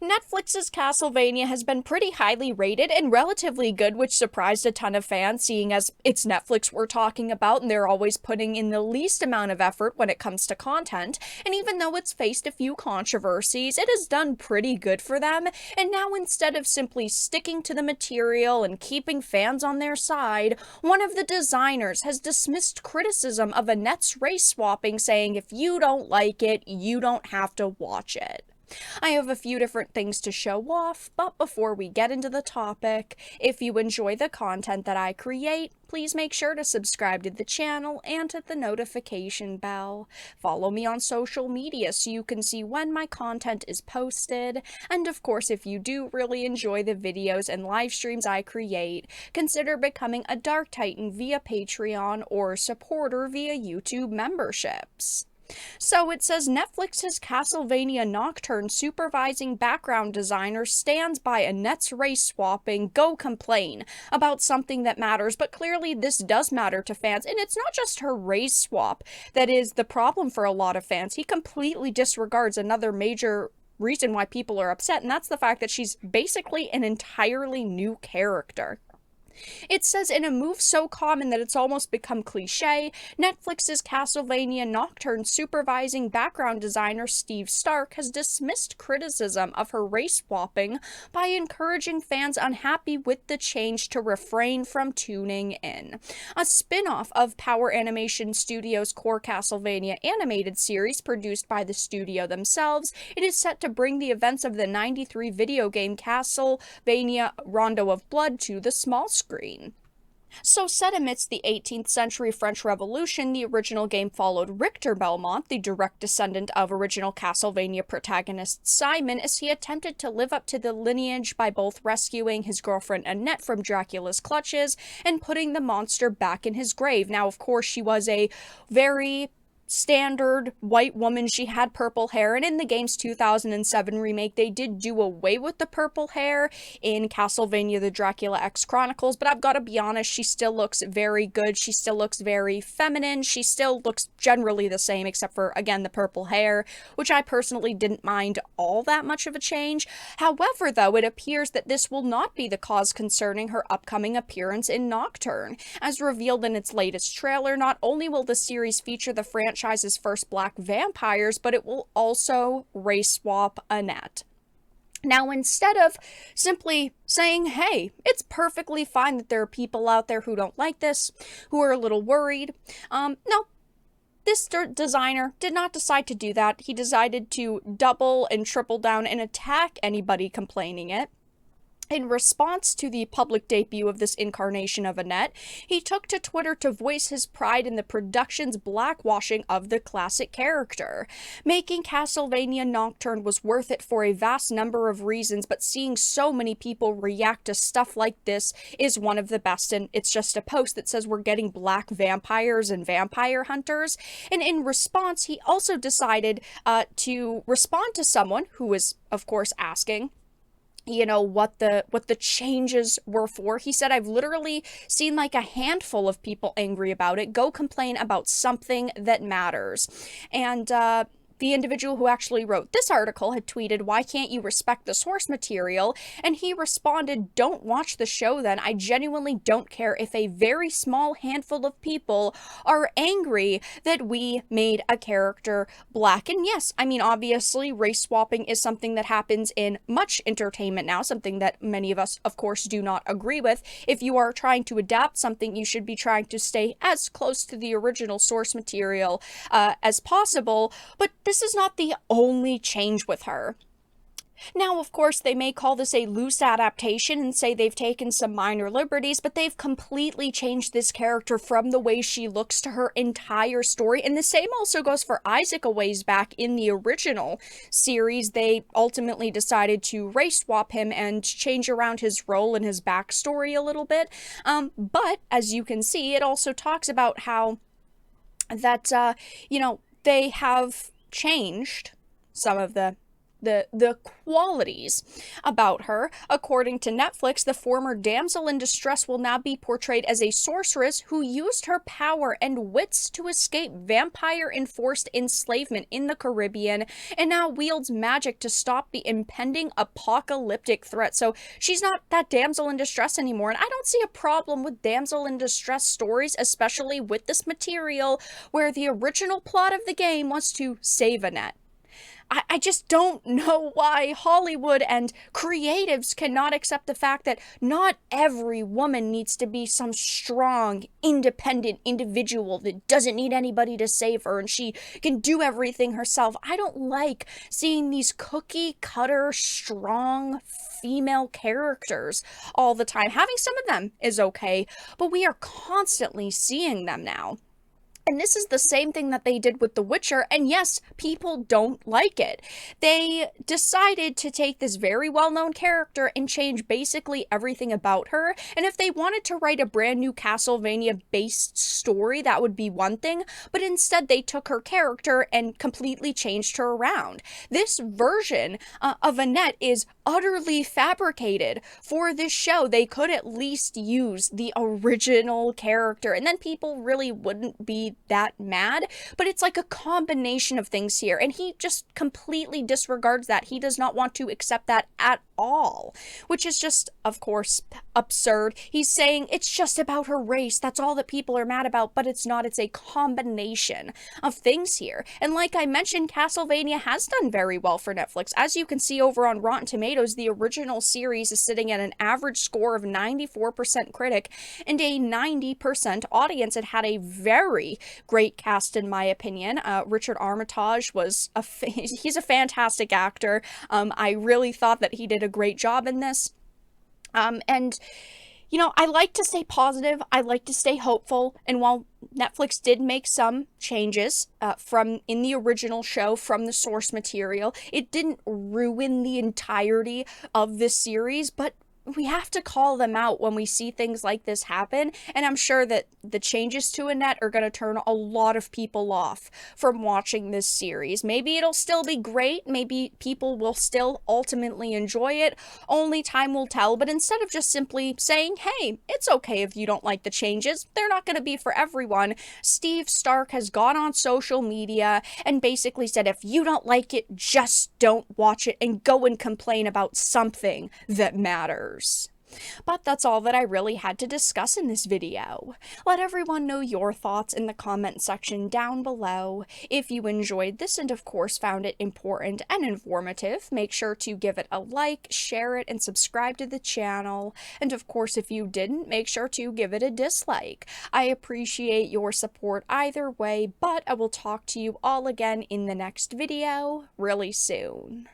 Netflix's Castlevania has been pretty highly rated and relatively good, which surprised a ton of fans, seeing as it's Netflix we're talking about, and they're always putting in the least amount of effort when it comes to content. And even though it's faced a few controversies, it has done pretty good for them. And now, instead of simply sticking to the material and keeping fans on their side, one of the designers has dismissed criticism of Annette's race swapping, saying if you don't like it, you don't have to watch it. I have a few different things to show off, but before we get into the topic, if you enjoy the content that I create, please make sure to subscribe to the channel and hit the notification bell. Follow me on social media so you can see when my content is posted. And of course, if you do really enjoy the videos and live streams I create, consider becoming a Dark Titan via Patreon or a supporter via YouTube memberships. So it says Netflix's Castlevania Nocturne supervising background designer stands by Annette's race swapping, go complain about something that matters, but clearly this does matter to fans, and it's not just her race swap that is the problem for a lot of fans. He completely disregards another major reason why people are upset, and that's the fact that she's basically an entirely new character. It says, in a move so common that it's almost become cliche, Netflix's Castlevania Nocturne supervising background designer Steve Stark has dismissed criticism of her race swapping by encouraging fans unhappy with the change to refrain from tuning in. A spin-off of Power Animation Studios' core Castlevania animated series produced by the studio themselves, it is set to bring the events of the '93 video game Castlevania Rondo of Blood to the small screen. So, set amidst the 18th century French Revolution, the original game followed Richter Belmont, the direct descendant of original Castlevania protagonist Simon, as he attempted to live up to the lineage by both rescuing his girlfriend Annette from Dracula's clutches and putting the monster back in his grave. Now, of course, she was a very standard white woman. She had purple hair, and in the game's 2007 remake they did do away with the purple hair in Castlevania the Dracula X Chronicles, but I've got to be honest, she still looks very good. She still looks very feminine. She still looks generally the same except for, again, the purple hair, which I personally didn't mind all that much of a change. However, though, it appears that this will not be the cause concerning her upcoming appearance in Nocturne. As revealed in its latest trailer, not only will the series feature the franchise's first black vampires, but it will also race swap Annette. Now, instead of simply saying, hey, it's perfectly fine that there are people out there who don't like this, who are a little worried, no, this designer did not decide to do that. He decided to double and triple down and attack anybody complaining it. In response to the public debut of this incarnation of Annette, he took to Twitter to voice his pride in the production's blackwashing of the classic character. Making Castlevania Nocturne was worth it for a vast number of reasons, but seeing so many people react to stuff like this is one of the best, and it's just a post that says we're getting black vampires and vampire hunters. And in response, he also decided to respond to someone who was, of course, asking what the changes were for. He said, I've literally seen like a handful of people angry about it. Go complain about something that matters. And the individual who actually wrote this article had tweeted, why can't you respect the source material? And he responded, don't watch the show then. I genuinely don't care if a very small handful of people are angry that we made a character black. And yes, I mean, obviously, race swapping is something that happens in much entertainment now, something that many of us, of course, do not agree with. If you are trying to adapt something, you should be trying to stay as close to the original source material as possible. But this is not the only change with her. Now, of course, they may call this a loose adaptation and say they've taken some minor liberties, but they've completely changed this character from the way she looks to her entire story. And the same also goes for Isaac a ways back in the original series. They ultimately decided to race swap him and change around his role and his backstory a little bit. But as you can see, it also talks about how that, they have changed some of the the qualities about her. According to Netflix, the former damsel in distress will now be portrayed as a sorceress who used her power and wits to escape vampire-enforced enslavement in the Caribbean and now wields magic to stop the impending apocalyptic threat. So she's not that damsel in distress anymore, and I don't see a problem with damsel in distress stories, especially with this material where the original plot of the game was to save Annette. I just don't know why Hollywood and creatives cannot accept the fact that not every woman needs to be some strong, independent individual that doesn't need anybody to save her and she can do everything herself. I don't like seeing these cookie cutter, strong female characters all the time. Having some of them is okay, but we are constantly seeing them now. And this is the same thing that they did with The Witcher, and yes, people don't like it. They decided to take this very well-known character and change basically everything about her, and if they wanted to write a brand new Castlevania-based story, that would be one thing, but instead they took her character and completely changed her around. This version of Annette is utterly fabricated for this show. They could at least use the original character, and then people really wouldn't be that mad, but it's like a combination of things here, and he just completely disregards that. He does not want to accept that at all, which is just, of course, absurd. He's saying it's just about her race, that's all that people are mad about, but it's not. It's a combination of things here, and like I mentioned, Castlevania has done very well for Netflix. As you can see over on Rotten Tomatoes, the original series is sitting at an average score of 94% critic and a 90% audience. It had a very great cast, in my opinion. Richard Armitage was he's a fantastic actor. I really thought that he did a great job in this. And you know, I like to stay positive. I like to stay hopeful. And while Netflix did make some changes from in the original show from the source material, it didn't ruin the entirety of this series, but we have to call them out when we see things like this happen, and I'm sure that the changes to Annette are going to turn a lot of people off from watching this series. Maybe it'll still be great, maybe people will still ultimately enjoy it, only time will tell, but instead of just simply saying, hey, it's okay if you don't like the changes, they're not going to be for everyone, Steve Stark has gone on social media and basically said, if you don't like it, just don't watch it and go and complain about something that matters. But that's all that I really had to discuss in this video. Let everyone know your thoughts in the comment section down below. If you enjoyed this and of course found it important and informative, make sure to give it a like, share it, and subscribe to the channel. And of course, if you didn't, make sure to give it a dislike. I appreciate your support either way, but I will talk to you all again in the next video really soon.